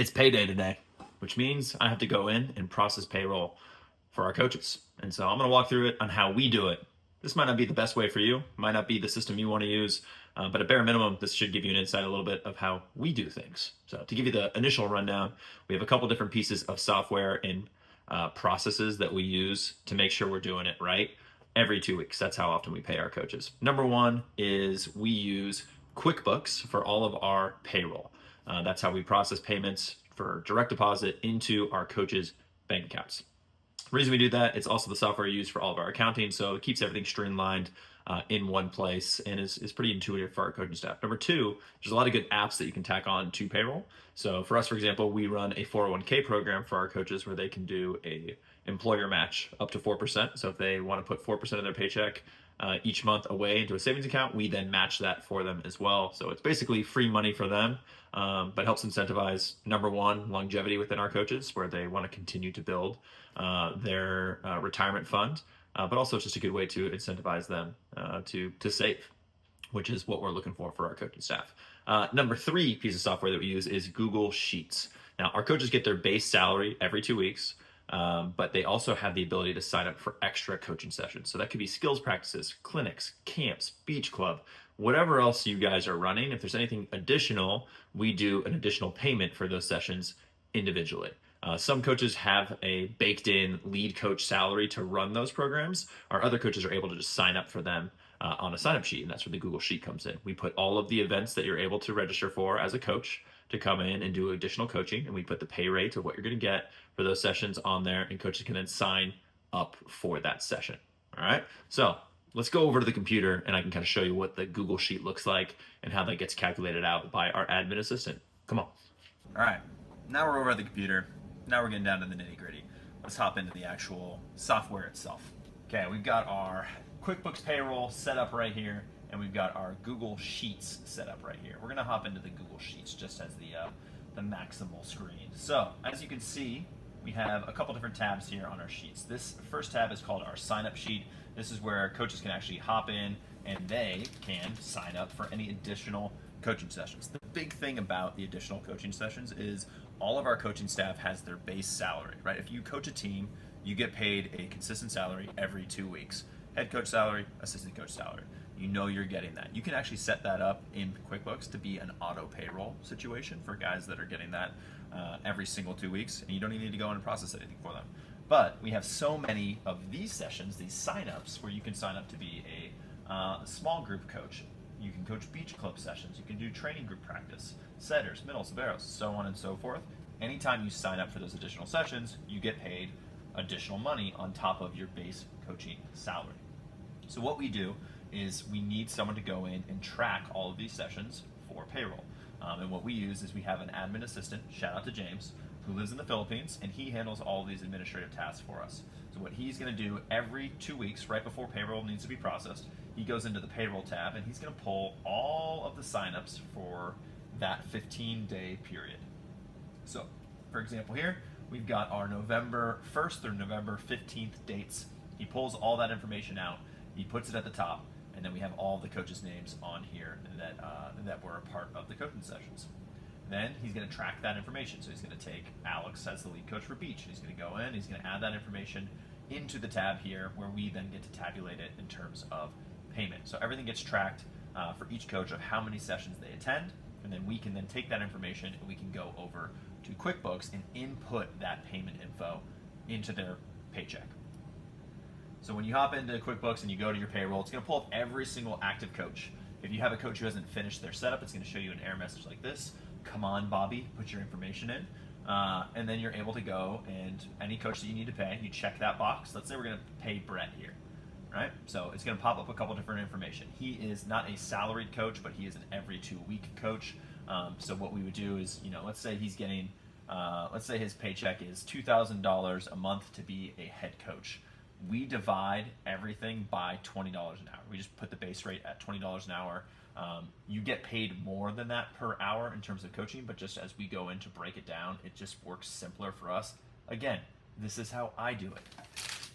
It's payday today, which means I have to go in and process payroll for our coaches. And so I'm going to walk through it on how we do it. This might not be the best way for you, might not be the system you want to use, but at bare minimum, this should give you an insight a little bit of how we do things. So to give you the initial rundown, we have a couple different pieces of software and processes that we use to make sure we're doing it right every 2 weeks. That's how often we pay our coaches. Number one is we use QuickBooks for all of our payroll. That's how we process payments for direct deposit into our coaches' bank accounts. The reason we do that, it's also the software we use for all of our accounting, so it keeps everything streamlined in one place and is pretty intuitive for our coaching staff. Number two, there's a lot of good apps that you can tack on to payroll. So for us, for example, we run a 401k program for our coaches where they can do a employer match up to 4%. So if they want to put 4% of their paycheck each month away into a savings account, we then match that for them as well. So it's basically free money for them, but helps incentivize, number one, longevity within our coaches where they want to continue to build their retirement fund, but also it's just a good way to incentivize them to save, which is what we're looking for our coaching staff. Number three piece of software that we use is Google Sheets. Now, our coaches get their base salary every 2 weeks. But they also have the ability to sign up for extra coaching sessions. So that could be skills practices, clinics, camps, beach club, whatever else you guys are running. If there's anything additional, we do an additional payment for those sessions individually. Some coaches have a baked in lead coach salary to run those programs. Our other coaches are able to just sign up for them on a sign up sheet. And that's where the Google Sheet comes in. We put all of the events that you're able to register for as a coach to come in and do additional coaching, and we put the pay rate of what you're going to get for those sessions on there, and coaches can then sign up for that session. All right, so let's go over to the computer and I can kind of show you what the Google Sheet looks like and how that gets calculated out by our admin assistant. Come on. All right, now we're over at the computer. Now we're getting down to the nitty gritty. Let's hop into the actual software itself. Okay, we've got our QuickBooks Payroll set up right here, and we've got our Google Sheets set up right here. We're gonna hop into the Google Sheets just as the maximal screen. So as you can see, we have a couple different tabs here on our sheets. This first tab is called our sign up sheet. This is where coaches can actually hop in and they can sign up for any additional coaching sessions. The big thing about the additional coaching sessions is all of our coaching staff has their base salary, right? If you coach a team, you get paid a consistent salary every 2 weeks. Head coach salary, assistant coach salary. You know you're getting that. You can actually set that up in QuickBooks to be an auto payroll situation for guys that are getting that every single 2 weeks, and you don't even need to go in and process anything for them. But we have so many of these sessions, these signups, where you can sign up to be a small group coach. You can coach beach club sessions. You can do training group practice, setters, middles, liberos, so on and so forth. Anytime you sign up for those additional sessions, you get paid additional money on top of your base coaching salary. So what we do is we need someone to go in and track all of these sessions for payroll. And what we use is we have an admin assistant, shout out to James, who lives in the Philippines, and he handles all of these administrative tasks for us. So what he's gonna do every 2 weeks, right before payroll needs to be processed, he goes into the payroll tab and he's gonna pull all of the signups for that 15-day period. So for example here, we've got our November 1st through November 15th dates. He pulls all that information out, he puts it at the top, and then we have all the coaches' names on here that were a part of the coaching sessions. Then he's going to track that information. So he's going to take Alex as the lead coach for beach, and he's going to go in, he's going to add that information into the tab here where we then get to tabulate it in terms of payment. So everything gets tracked for each coach of how many sessions they attend, and then we can then take that information and we can go over to QuickBooks and input that payment info into their paycheck. So when you hop into QuickBooks and you go to your payroll, it's going to pull up every single active coach. If you have a coach who hasn't finished their setup, it's going to show you an error message like this. Come on, Bobby, put your information in. And then you're able to go and any coach that you need to pay, you check that box. Let's say we're going to pay Brett here, right? So it's going to pop up a couple different information. He is not a salaried coach, but he is an every 2 week coach. So what we would do is, let's say he's getting, let's say his paycheck is $2,000 a month to be a head coach. We divide everything by $20 an hour. We just put the base rate at $20 an hour. You get paid more than that per hour in terms of coaching, but just as we go in to break it down, it just works simpler for us. Again, this is how I do it.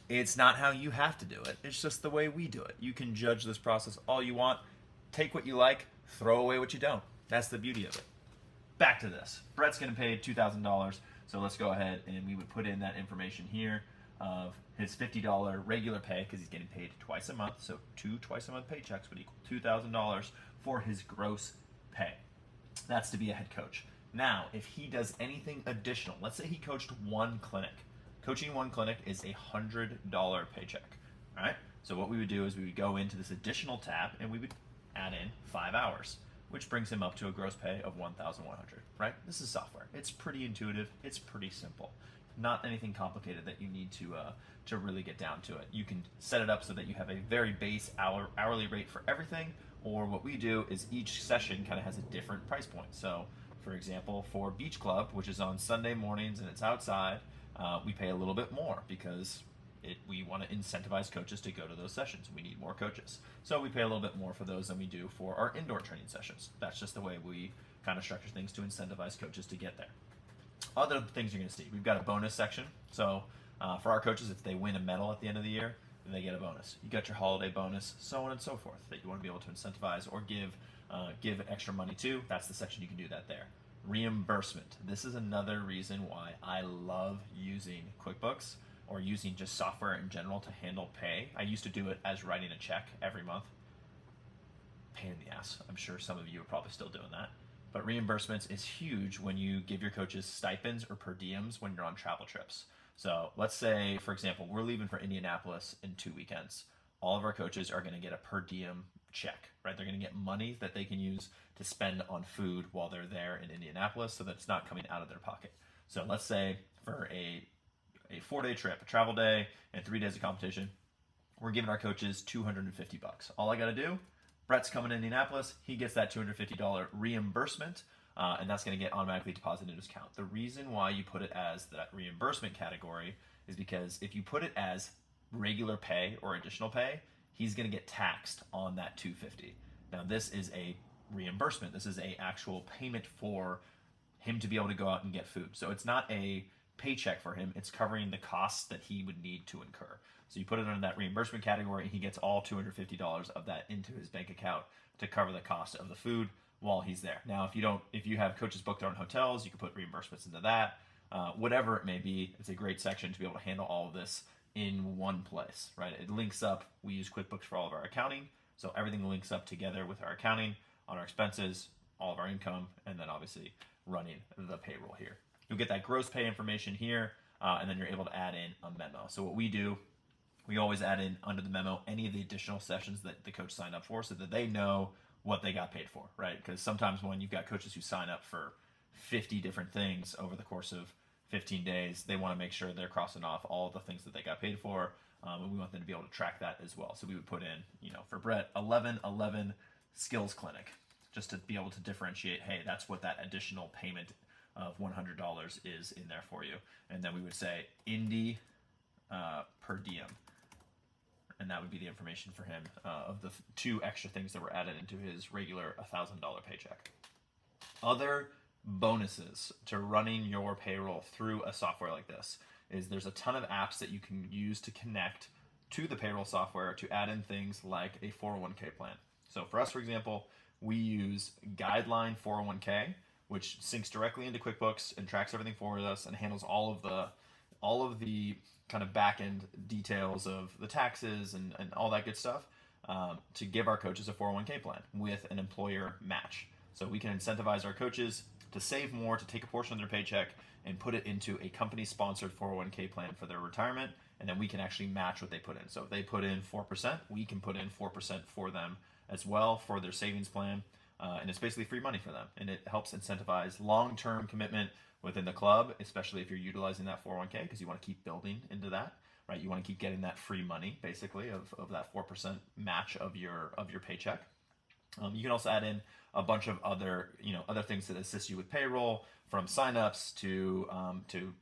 It's not how you have to do it. It's just the way we do it. You can judge this process all you want. Take what you like, throw away what you don't. That's the beauty of it. back to this. Brett's getting paid $2,000, so let's go ahead and we would put in that information here of his $50 regular pay, because he's getting paid twice a month, so 2 twice-a-month paychecks would equal $2,000 for his gross pay. That's to be a head coach. Now, if he does anything additional, let's say he coached one clinic. Coaching one clinic is a $100 paycheck, all right? So what we would do is we would go into this additional tab and we would add in 5 hours, which brings him up to a gross pay of $1,100, right? This is software. It's pretty intuitive. It's pretty simple. Not anything complicated that you need to really get down to it. You can set it up so that you have a very base hourly rate for everything, or what we do is each session kind of has a different price point. So for example, for Beach Club, which is on Sunday mornings and it's outside, we pay a little bit more because we want to incentivize coaches to go to those sessions. We need more coaches. So we pay a little bit more for those than we do for our indoor training sessions. That's just the way we kind of structure things to incentivize coaches to get there. Other things you're going to see, we've got a bonus section. So for our coaches, if they win a medal at the end of the year, then they get a bonus. You got your holiday bonus, so on and so forth, that you want to be able to incentivize or give extra money to. That's the section you can do that there. Reimbursement. This is another reason why I love using QuickBooks or using just software in general to handle pay. I used to do it as writing a check every month. Pain in the ass. I'm sure some of you are probably still doing that. But reimbursements is huge when you give your coaches stipends or per diems when you're on travel trips. So let's say, for example, we're leaving for Indianapolis in 2 weekends. All of our coaches are going to get a per diem check, right? They're going to get money that they can use to spend on food while they're there in Indianapolis, so that it's not coming out of their pocket. So let's say for a 4-day trip, a travel day, and 3 days of competition, we're giving our coaches $250. All I got to do, Brett's coming to Indianapolis, he gets that $250 reimbursement, and that's going to get automatically deposited into his account. The reason why you put it as that reimbursement category is because if you put it as regular pay or additional pay, he's going to get taxed on that $250. Now this is a reimbursement. This is a actual payment for him to be able to go out and get food. So it's not a paycheck for him. It's covering the costs that he would need to incur. So you put it under that reimbursement category, and he gets all $250 of that into his bank account to cover the cost of the food while he's there. Now, if you have coaches booked their own hotels, you can put reimbursements into that. Whatever it may be, it's a great section to be able to handle all of this in one place, right? It links up. We use QuickBooks for all of our accounting, so everything links up together with our accounting on our expenses, all of our income, and then obviously running the payroll here. You'll get that gross pay information here, and then you're able to add in a memo. So what we do, we always add in under the memo any of the additional sessions that the coach signed up for, so that they know what they got paid for, right? Because sometimes when you've got coaches who sign up for 50 different things over the course of 15 days, they want to make sure they're crossing off all the things that they got paid for, and we want them to be able to track that as well. So we would put in, for Brett, 11 skills clinic, just to be able to differentiate, hey, that's what that additional payment of $100 is in there for you. And then we would say Indy per diem, and that would be the information for him of the 2 extra things that were added into his regular $1,000 paycheck. Other bonuses to running your payroll through a software like this is there's a ton of apps that you can use to connect to the payroll software to add in things like a 401k plan. So for us, for example, we use Guideline 401k, which syncs directly into QuickBooks and tracks everything for us and handles all of the kind of back-end details of the taxes and all that good stuff to give our coaches a 401k plan with an employer match. So we can incentivize our coaches to save more, to take a portion of their paycheck and put it into a company-sponsored 401k plan for their retirement, and then we can actually match what they put in. So if they put in 4%, we can put in 4% for them as well for their savings plan, and it's basically free money for them, and it helps incentivize long-term commitment within the club, especially if you're utilizing that 401k, because you want to keep building into that, right? You want to keep getting that free money, basically, of that 4% match of your paycheck. You can also add in a bunch of other things that assist you with payroll, from signups to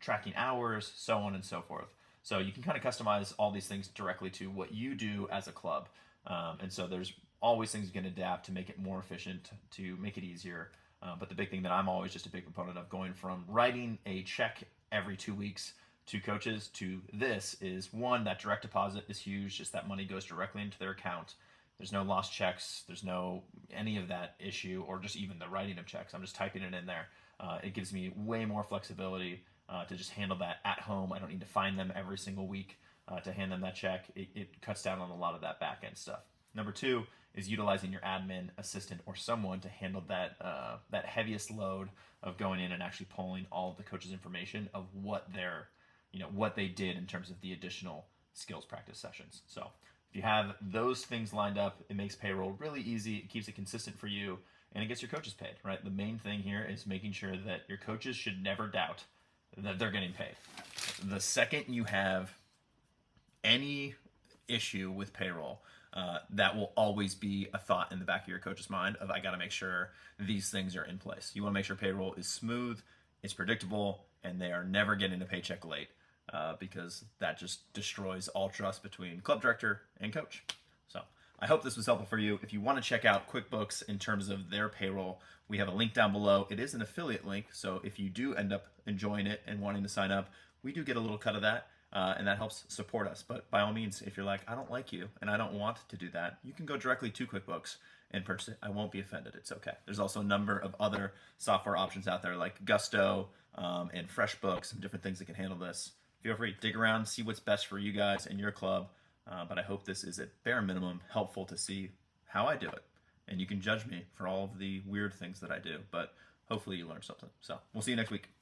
tracking hours, so on and so forth. So you can kind of customize all these things directly to what you do as a club. And so there's always things you can adapt to make it more efficient, to make it easier. But the big thing that I'm always just a big proponent of going from writing a check every 2 weeks to coaches to this is, one, that direct deposit is huge. Just that money goes directly into their account. There's no lost checks. There's no any of that issue, or just even the writing of checks. I'm just typing it in there. It gives me way more flexibility to just handle that at home. I don't need to find them every single week to hand them that check. It cuts down on a lot of that back end stuff. Number two is utilizing your admin assistant or someone to handle that heaviest load of going in and actually pulling all of the coach's information of what what they did in terms of the additional skills practice sessions. So if you have those things lined up, it makes payroll really easy. It keeps it consistent for you, and it gets your coaches paid, right? The main thing here is making sure that your coaches should never doubt that they're getting paid. The second you have any issue with payroll, that will always be a thought in the back of your coach's mind of, I got to make sure these things are in place. You want to make sure payroll is smooth, it's predictable, and they are never getting a paycheck late, because that just destroys all trust between club director and coach. So I hope this was helpful for you. If you want to check out QuickBooks in terms of their payroll, we have a link down below. It is an affiliate link, so if you do end up enjoying it and wanting to sign up, we do get a little cut of that. And that helps support us. But by all means, if you're like, I don't like you and I don't want to do that, you can go directly to QuickBooks and purchase it. I won't be offended. It's okay. There's also a number of other software options out there like Gusto and FreshBooks and different things that can handle this. Feel free to dig around, see what's best for you guys and your club. But I hope this is at bare minimum helpful to see how I do it. And you can judge me for all of the weird things that I do, but hopefully you learned something. So we'll see you next week.